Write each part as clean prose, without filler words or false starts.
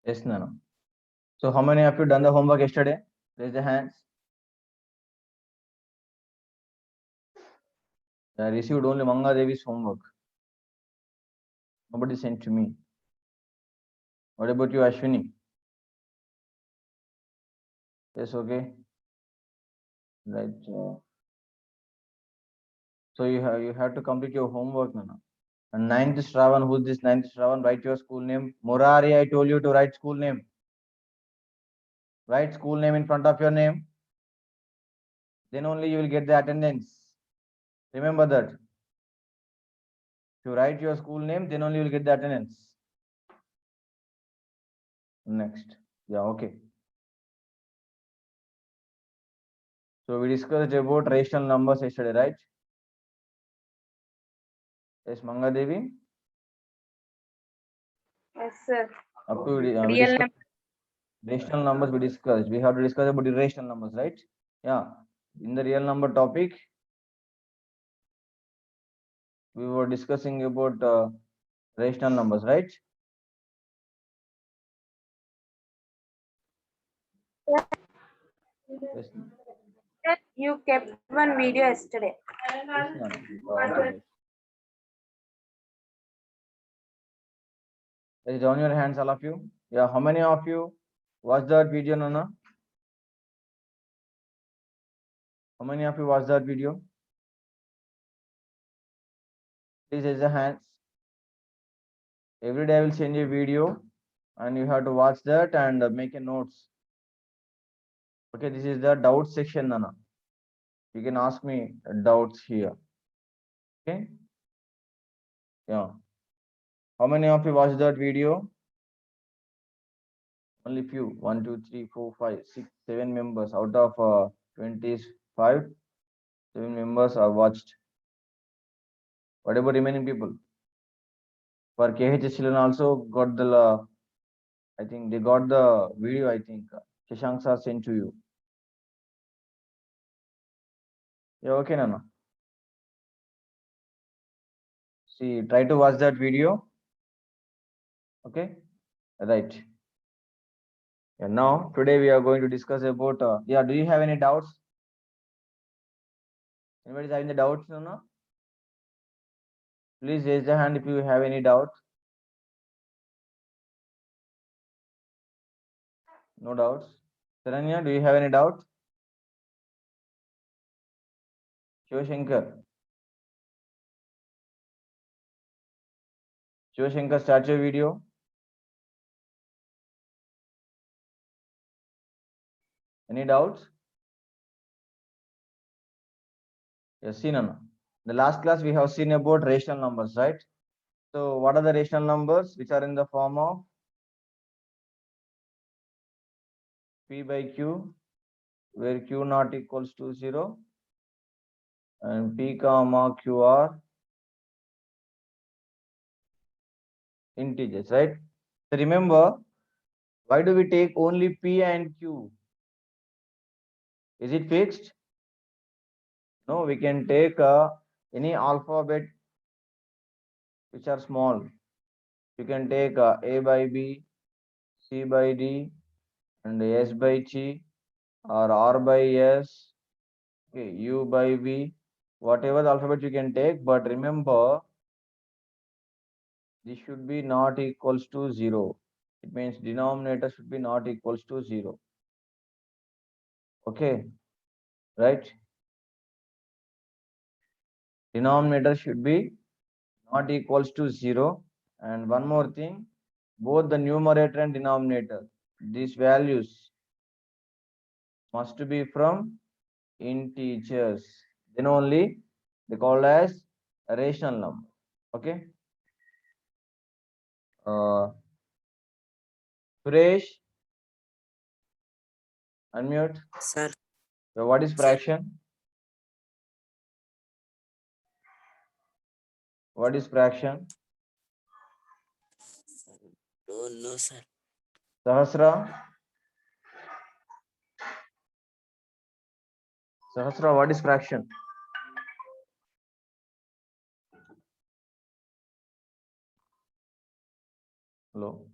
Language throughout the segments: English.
Yes, Nana. So how many of you done the homework yesterday? Raise the hands. I received only Manga Devi's homework. Nobody sent to me. What about you, Ashwini? Yes, okay. Right. So you have to complete your homework, Nana. And 9th Shravan, who's this 9th Shravan? Write your school name. Murari, I told you to write school name. Write school name in front of your name. Then only you will get the attendance. Remember that. If you write your school name, then only you will get the attendance. Next. Yeah, okay. So we discussed about rational numbers yesterday, right? Yes, Manga Devi. Yes, sir. Up to we Real discussed number. rational numbers. We discussed. We have to discuss about irrational numbers, right? Yeah. In the real number topic, we were discussing about rational numbers, right? Yes. You kept one video yesterday. Yes, Nana. Okay. Raise down your hands, all of you. Yeah, how many of you watched that video, Nana? How many of you watched that video? Please raise the hands. Every day I will send you a video and you have to watch that and make a notes. Okay, this is the doubt section, Nana. You can ask me doubts here. Okay. Yeah. How many of you watched that video? Only few. 1, 2, 3, 4, 5, 6, 7 members out of 25. 7 members are watched. What about remaining people? For KHS children also got the, I think they got the video, I think. Shashank sir sent to you. Yeah, okay, Nana. See, try to watch that video. Okay, right. And now, today we are going to discuss about, yeah, do you have any doubts? Anybody is having the doubts, Nana? Please raise the hand if you have any doubt. No doubts. Saranya, do you have any doubt? Shivashankar. Shivashankar, start your video. Any doubts? Yes, see, Nana. The last class we have seen about rational numbers, right? So, what are the rational numbers which are in the form of P by Q, where Q not equals to 0, and P comma Q are integers, right? So, remember, why do we take only P and Q? Is it fixed? No, we can take any alphabet which are small. You can take A by B, C by D, and S by T, or R by S, okay, U by V, whatever the alphabet you can take, but remember, this should be not equals to 0. It means denominator should be not equals to 0. Okay, right? Denominator should be not equals to 0. And one more thing, both the numerator and denominator, these values must be from integers. Then only they called as a rational number. Okay. Suresh, unmute. Sir. So what is fraction? What is fraction? Don't know, sir. Sahasra. Sahasra, what is fraction? Hello.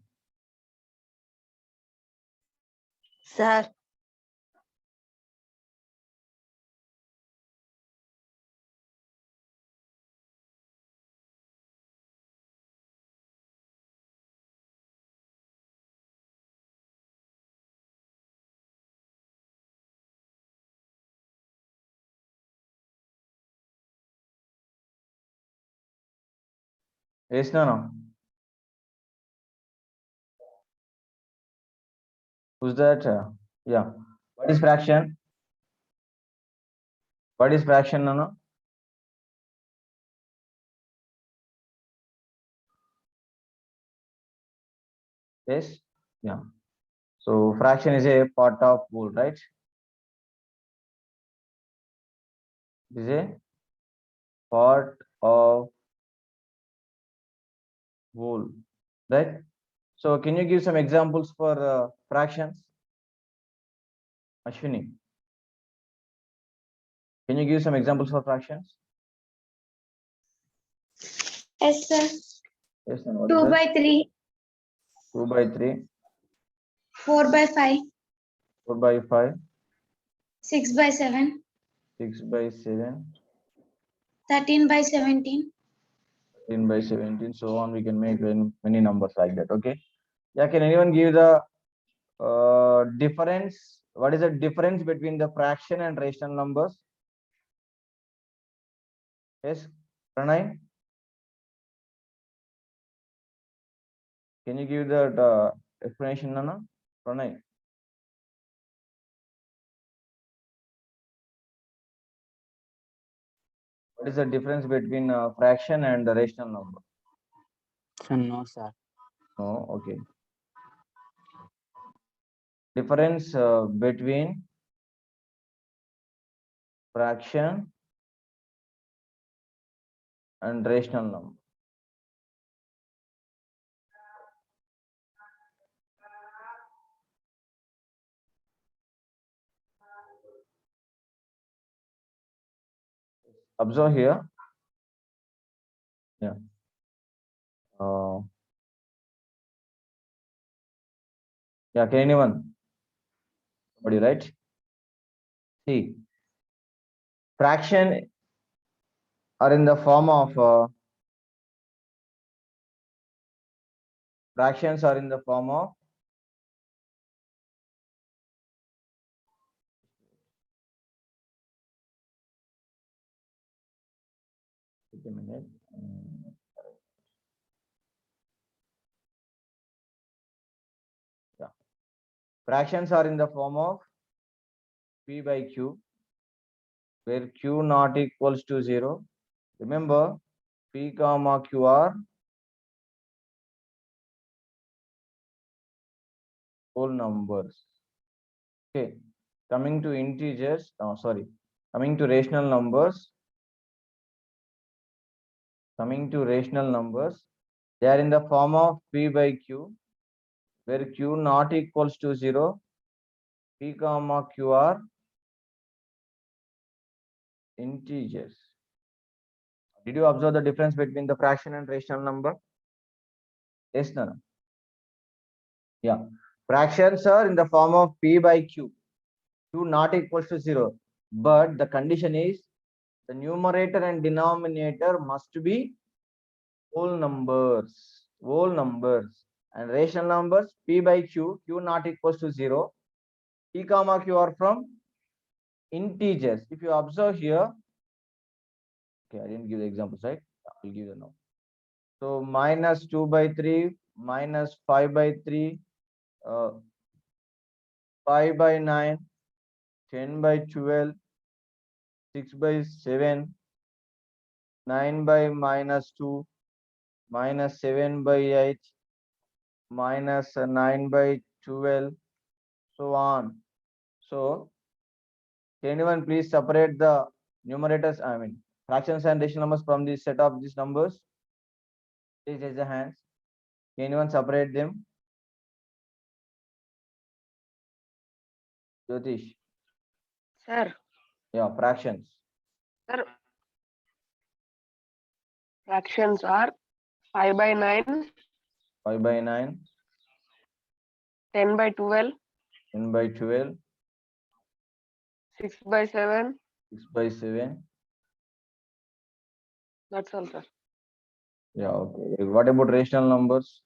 Sir. Yes, no. Who's that? Yeah. What is fraction? What is fraction, no? Yes. Yeah. So fraction is a part of whole, right? It is a part of whole, right? So can you give some examples for fractions? Ashwini, can you give some examples for fractions? Yes, sir. Yes, no. What 2 is that? by 3, 2 by 3, 4 by 5, 4 by 5, 6 by 7, 6 by 7, 13 by 17. 13 by 17, so on. We can make many numbers like that. Okay. Yeah. Can anyone give the difference? What is the difference between the fraction and rational numbers? Yes, Pranay. Can you give that explanation, Nana? Pranay. What is the difference between fraction and the rational number? No, sir. No. Okay. Difference between fraction and rational number. Observe here. Yeah. Yeah. Can anyone? Somebody, right? See, fraction are in the form of fractions are in the form of wait a minute. Yeah. Fractions are in the form of P by Q, where Q not equals to 0. Remember, P comma Q are whole numbers. Okay. Coming to integers, coming to rational numbers, they are in the form of P by Q, where Q not equals to 0, P comma Q are integers. Did you observe the difference between the fraction and rational number? Yes, no. Yeah. Fractions are in the form of P by Q. Q not equals to 0. But the condition is the numerator and denominator must be whole numbers. And rational numbers, P by Q, Q not equals to 0. P comma Q are from integers. If you observe here, okay, I didn't give the examples, right? I'll give them now. So minus 2 by 3, minus 5 by 3, 5 by 9, 10 by 12, 6 by 7, 9 by minus 2, minus 7 by 8, minus 9 by 12, so on. So, can anyone please separate the numerators, I mean, fractions and rational numbers from this set of these numbers? Please raise the hands. Can anyone separate them? Jyotish. Sir, Yeah, fractions. sir, fractions are 5 by 9, 5 by 9, 10 by 12, 10 by 12, 6 by 7. 6 by 7. That's all, sir. Yeah, okay. What about rational numbers?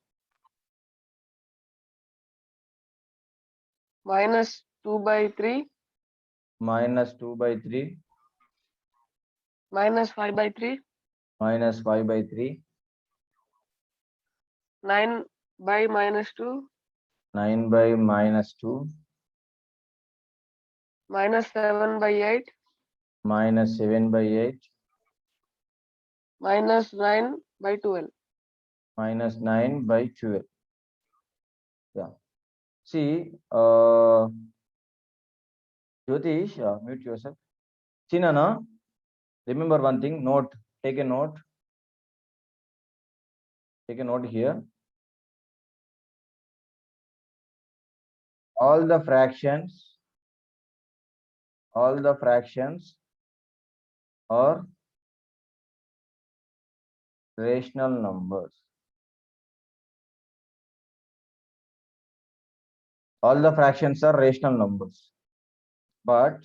Minus 2 by 3. Minus 2 by 3, Minus 5 by 3. minus 5 by 3, 9 by minus 2. 9 by minus 2, Minus 7 by 8. minus 7 by 8, Minus 9 by 12. minus 9 by 12. Yeah. See, Jyotish, mute yourself. See, Nana, remember one thing, note, take a note. Take a note here. All the fractions are rational numbers. All the fractions are rational numbers, but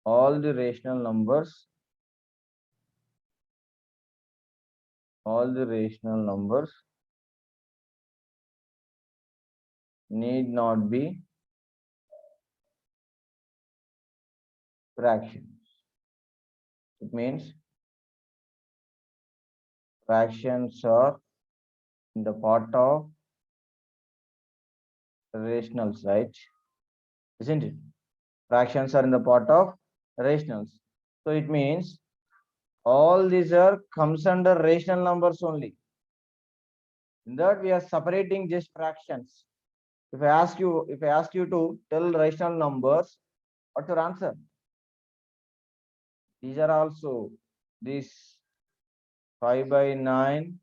all the rational numbers need not be fractions. It means fractions are in the part of rationals, right? Isn't it? Fractions are in the part of rationals. So it means all these are comes under rational numbers only. In that we are separating just fractions. If I ask you to tell rational numbers, what's your answer? These are also this 5 by 9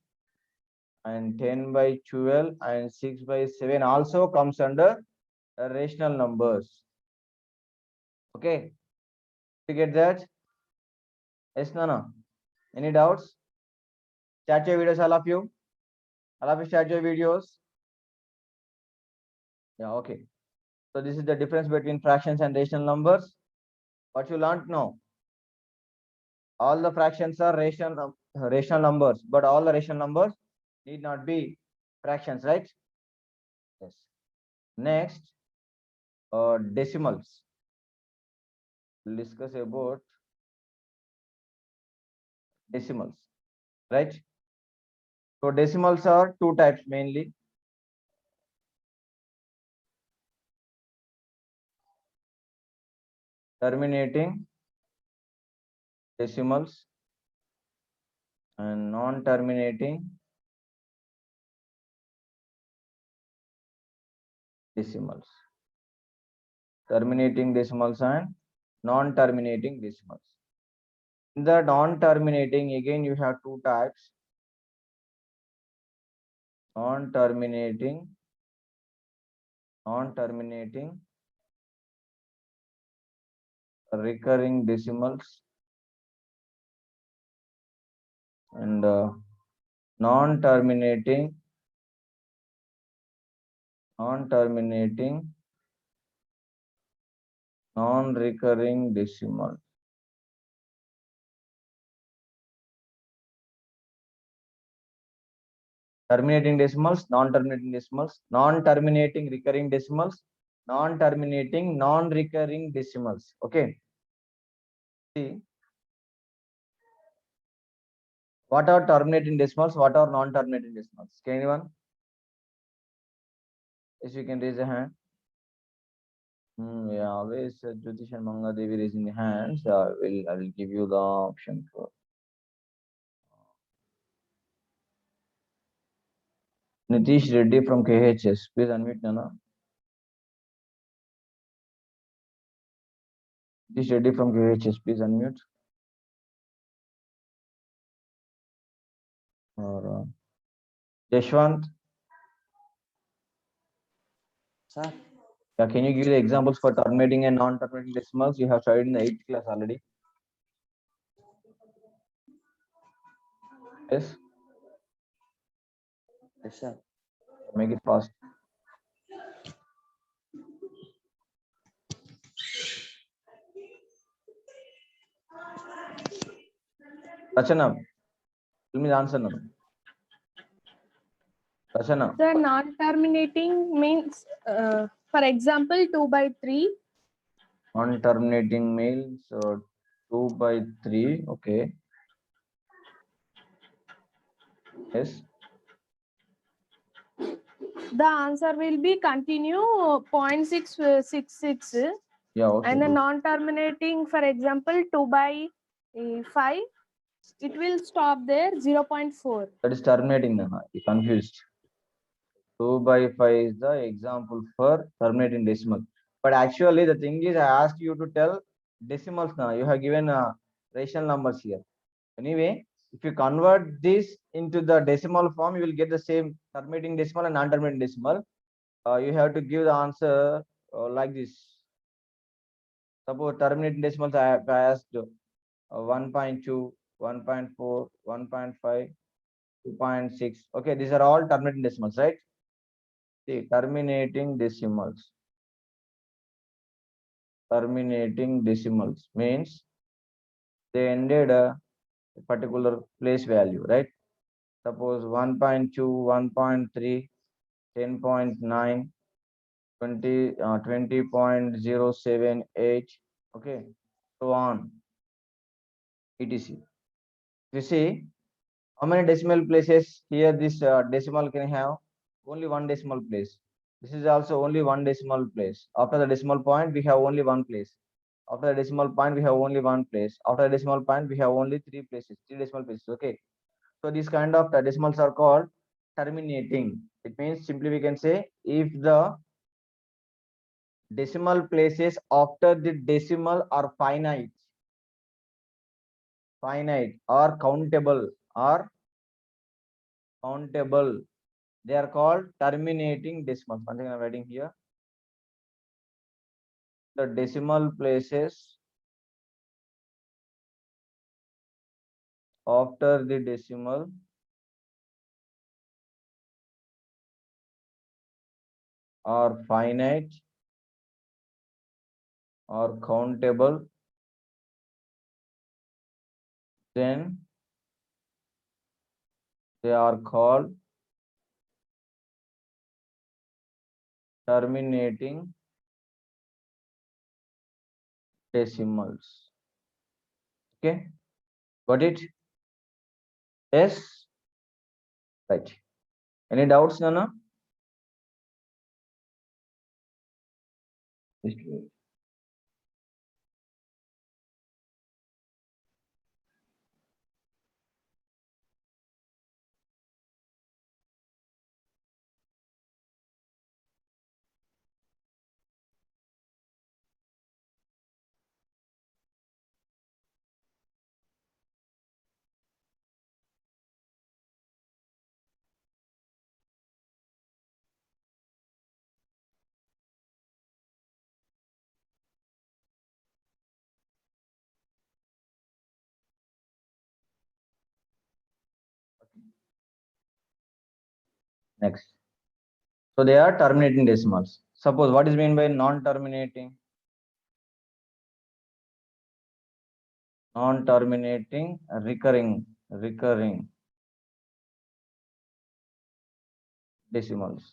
and 10 by 12 and 6 by 7 also comes under rational numbers. Okay, you get that? Yes, no. Any doubts? Start your videos, all of you. All of you start your videos. Yeah, okay. So this is the difference between fractions and rational numbers. What you learned now? All the fractions are rational numbers, but all the rational numbers need not be fractions, right? Yes. Next, decimals. We'll discuss about decimals, right? So decimals are two types mainly. Terminating decimals and non-terminating decimals. Terminating decimals and non-terminating decimals. In the non-terminating, again you have two types. Non-terminating recurring decimals and non-terminating non-recurring decimal. Terminating decimals, non-terminating decimals, non-terminating recurring decimals, non-terminating non-recurring decimals. Okay. See, what are terminating decimals? What are non-terminating decimals? Can anyone? Yes, you can raise a hand. Yeah, always Jyotish and Manga Devi raising the hands. I will give you the option for Nitish Reddy from KHS. Please unmute, Nana. Nitish Reddy from KHS. Please unmute. Or Yashwant. Sir, Yeah, can you give the examples for terminating and non-terminating decimals? You have studied in the 8th class already. Yes, yes, sir. make it fast. Rachana, tell me the answer now. Rachana, The non-terminating means, for example, 2/3. non-terminating means 2/3. Okay. Yes. The answer will be continue 0.666. Yeah. Okay. And the good. non-terminating, for example, 2/5, it will stop there 0.4. That is terminating. Nana. You confused. 2/5 is the example for terminating decimal. But actually, the thing is, I asked you to tell decimals now. You have given rational numbers here. Anyway, if you convert this into the decimal form, you will get the same terminating decimal and non-terminating decimal. You have to give the answer like this. Suppose terminating decimals I asked 1.2, 1.4, 1.5, 2.6. Okay, these are all terminating decimals, right? See, terminating decimals. Terminating decimals means they ended a particular place value, right? Suppose 1.2, 1.3, 10.9, 20.078, okay, so on, etc. You see, how many decimal places here? This decimal can have only one decimal place. This is also only one decimal place. After the decimal point, we have only one place. After the decimal point, we have only one place. After the decimal point, we have only three places, three decimal places. Okay. So these kind of decimals are called terminating. It means simply we can say if the decimal places after the decimal are finite or countable, they are called terminating decimals. One thing I'm writing here, the decimal places after the decimal are finite or countable, then they are called terminating decimals. Okay, got it? Yes, right. Any doubts, Nana? Next. So they are terminating decimals. Suppose what is meant by non-terminating? Non-terminating, recurring decimals.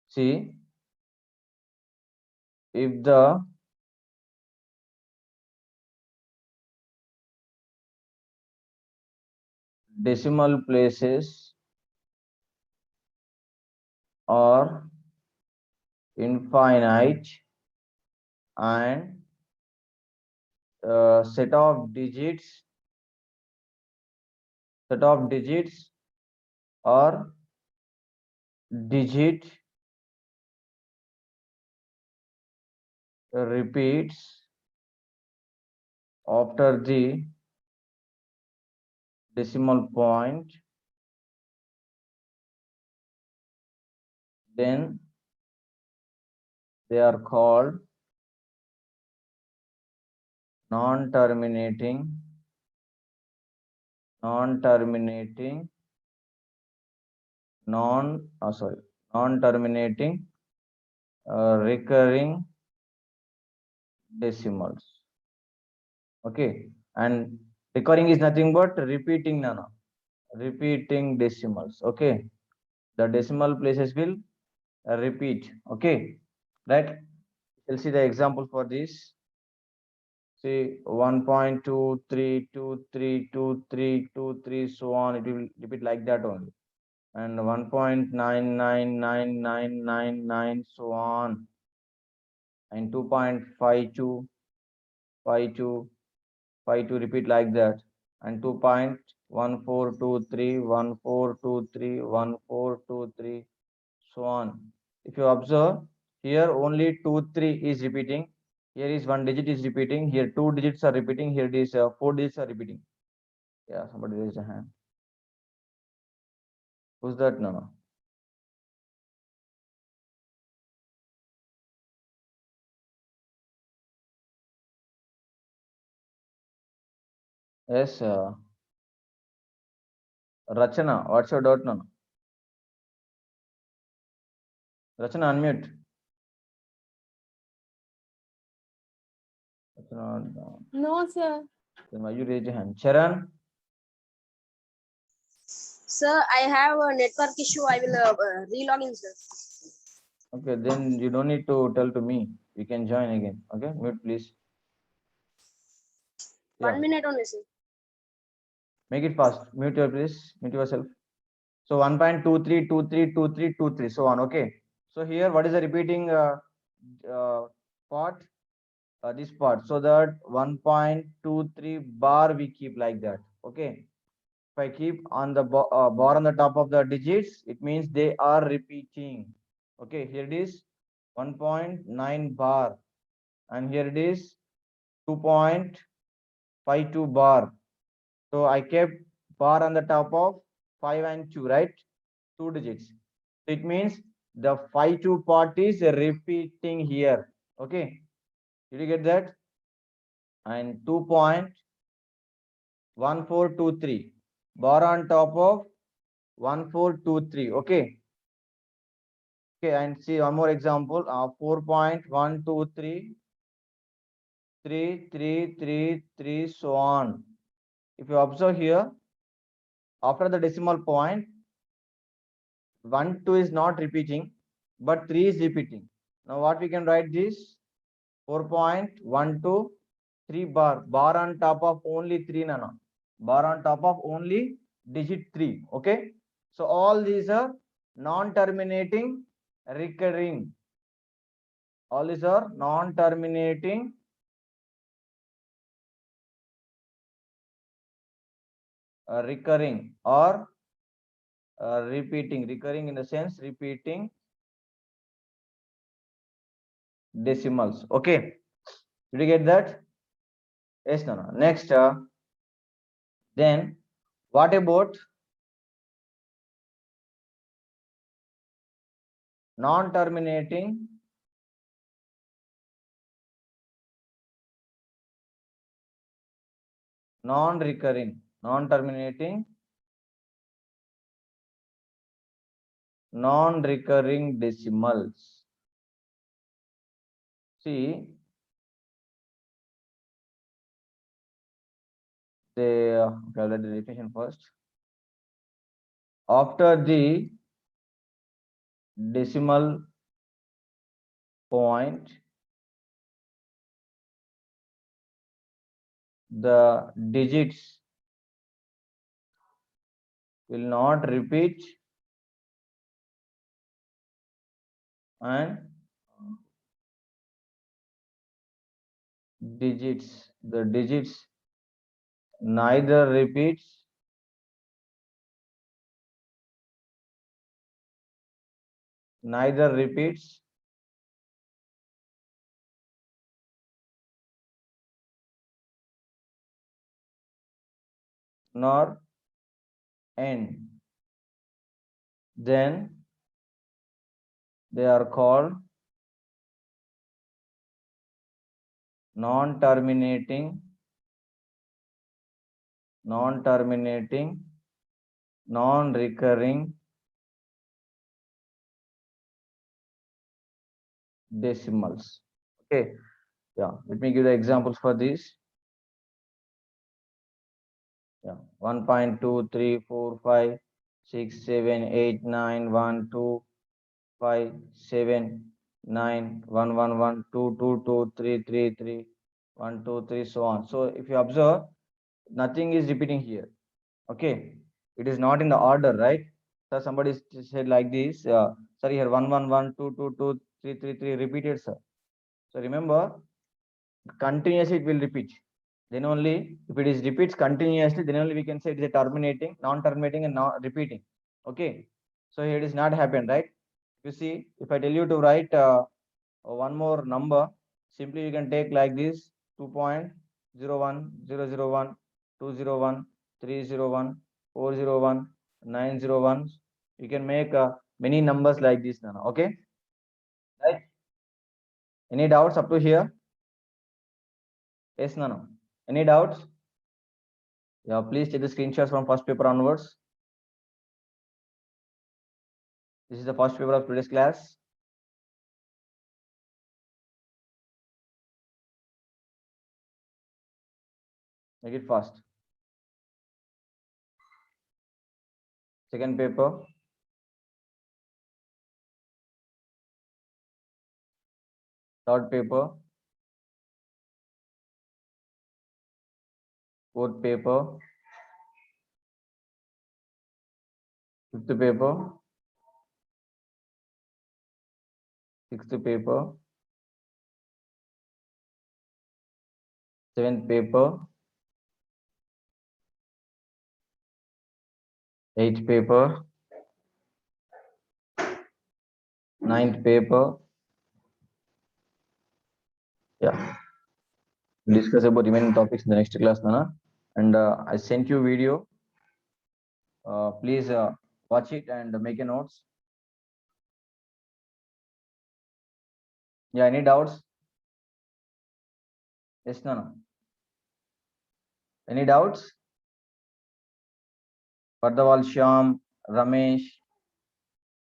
See, if the decimal places are infinite and set of digits or digit repeats after the decimal point, then they are called non-terminating non-terminating recurring decimals. Okay, and recurring is nothing but repeating, Nana. Repeating decimals. Okay, the decimal places will repeat. Okay, right? We'll see the example for this. See 1.23232323 so on. It will repeat like that only. And 1.999999 so on. And 2.525252 repeat like that. And 2.142314231423 so on. If you observe here, only 2 3 is repeating. Here is one digit is repeating. Here two digits are repeating. Here it is four digits are repeating. Yeah, somebody raised a hand. Who's that? No. Yes, Rachana. What's your doubt? No. Rachana, unmute. Rachana, no. No, sir. Then why you raise your hand? Charan. Sir, I have a network issue. I will relog in, sir. Okay, then you don't need to tell to me. You can join again. Okay, mute please. Yeah. 1 minute only, sir. Make it fast. Mute your please. Mute yourself. So 1.23232323 so on. Okay. So here, what is the repeating part? This part. So that 1.23 bar we keep like that. Okay. If I keep on the bar on the top of the digits, it means they are repeating. Okay. Here it is 1.9 bar, and here it is 2.52 bar. So I kept bar on the top of 5 and 2, right? Two digits. It means the 5 2 part is repeating here. Okay. Did you get that? And 2.1423 bar on top of 1423. Okay. Okay. And see one more example. 4.1233333 so on. If you observe here, after the decimal point, 1 2 is not repeating, but 3 is repeating. Now what we can write this? 4.123 bar on top of only 3, Nana. Bar on top of only digit 3. Okay. So all these are non-terminating recurring. All these are non-terminating recurring or repeating. Recurring in the sense repeating decimals. Okay. Did you get that? Yes, Nana. Next, then what about non-terminating non-recurring, non-terminating, non-recurring decimals? See, they okay, let the definition first. After the decimal point, the digits will not repeat and the digits neither repeats nor end. Then they are called non-terminating, non-recurring decimals. Okay. Yeah. Let me give the examples for this. Yeah, 1.2, 3, 4, 5, 6, 7, 8, 9, 1, 2, 5, 7, 9, 1, 1, 1, 2, 2, 2, 3, 3, 3, 1, 2, 3, so on. So if you observe, nothing is repeating here. Okay, it is not in the order, right? So somebody said like this. Sorry, here 1, 1, 1, 2, 2, 2, 3, 3, 3 repeated, sir. So remember, continuously it will repeat. Then only if it is repeats continuously, then only we can say it is a terminating, non-terminating, and not repeating. Okay, so here it is not happened, right? You see, if I tell you to write one more number, simply you can take like this 2.01, 001, 201, 301, 401, 901. You can make many numbers like this now. Okay, right? Any doubts up to here? Yes, no. Any doubts? Yeah, please take the screenshots from first paper onwards. This is the first paper of today's class. Make it fast. Second paper. Third paper. Fourth paper. Fifth paper. Sixth paper. Seventh paper. Eighth paper. Ninth paper. Yeah. We'll discuss about remaining topics in the next class, Nana. And I sent you video. Please watch it and make a notes. Yeah, any doubts? Yes, Nana. Any doubts? Pardawal Shyam, Ramesh,